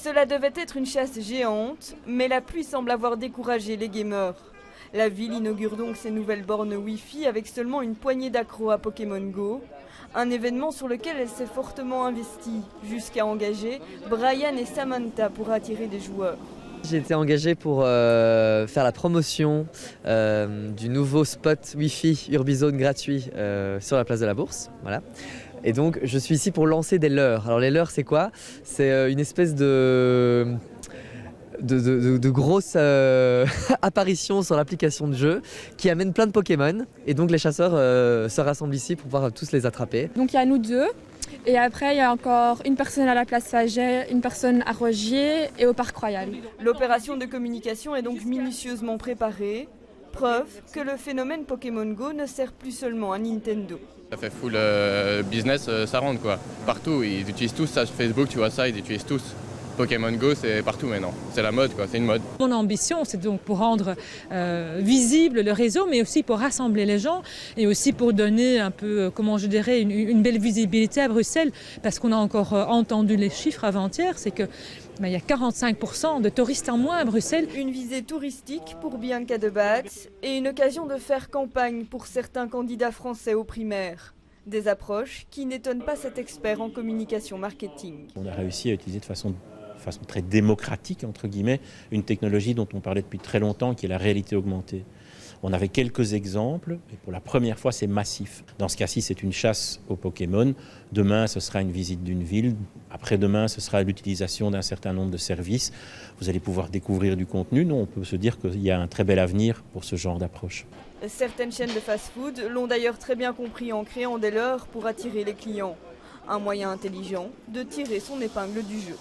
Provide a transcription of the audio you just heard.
Cela devait être une chasse géante, mais la pluie semble avoir découragé les gamers. La ville inaugure donc ses nouvelles bornes Wi-Fi avec seulement une poignée d'accros à Pokémon Go. Un événement sur lequel elle s'est fortement investie, jusqu'à engager Brian et Samantha pour attirer des joueurs. J'ai été engagé pour faire la promotion du nouveau spot Wi-Fi Urbizone gratuit sur la place de la Bourse. Voilà. Et donc je suis ici pour lancer des leurres. Alors les leurres c'est quoi? C'est une espèce de grosses apparitions sur l'application de jeu qui amènent plein de Pokémon. Et donc les chasseurs se rassemblent ici pour pouvoir tous les attraper. Donc il y a nous deux. Et après, il y a encore une personne à la place Faget, une personne à Rogier et au Parc Royal. L'opération de communication est donc minutieusement préparée. Preuve que le phénomène Pokémon Go ne sert plus seulement à Nintendo. Ça fait full business, ça rentre quoi. Partout, ils utilisent tous ça sur Facebook, tu vois ça, ils utilisent tous. Pokémon Go, c'est partout maintenant. C'est la mode, quoi. C'est une mode. Mon ambition, c'est donc pour rendre visible le réseau, mais aussi pour rassembler les gens et aussi pour donner un peu, comment je dirais, une belle visibilité à Bruxelles. Parce qu'on a encore entendu les chiffres avant-hier, c'est que il y a 45% de touristes en moins à Bruxelles. Une visée touristique pour Bianca de Baat et une occasion de faire campagne pour certains candidats français aux primaires. Des approches qui n'étonnent pas cet expert en communication marketing. On a réussi à utiliser de façon très démocratique, entre guillemets, une technologie dont on parlait depuis très longtemps, qui est la réalité augmentée. On avait quelques exemples, et pour la première fois, c'est massif. Dans ce cas-ci, c'est une chasse aux Pokémon. Demain, ce sera une visite d'une ville. Après-demain, ce sera l'utilisation d'un certain nombre de services. Vous allez pouvoir découvrir du contenu. Non, on peut se dire qu'il y a un très bel avenir pour ce genre d'approche. Certaines chaînes de fast-food l'ont d'ailleurs très bien compris en créant des leurres pour attirer les clients. Un moyen intelligent de tirer son épingle du jeu.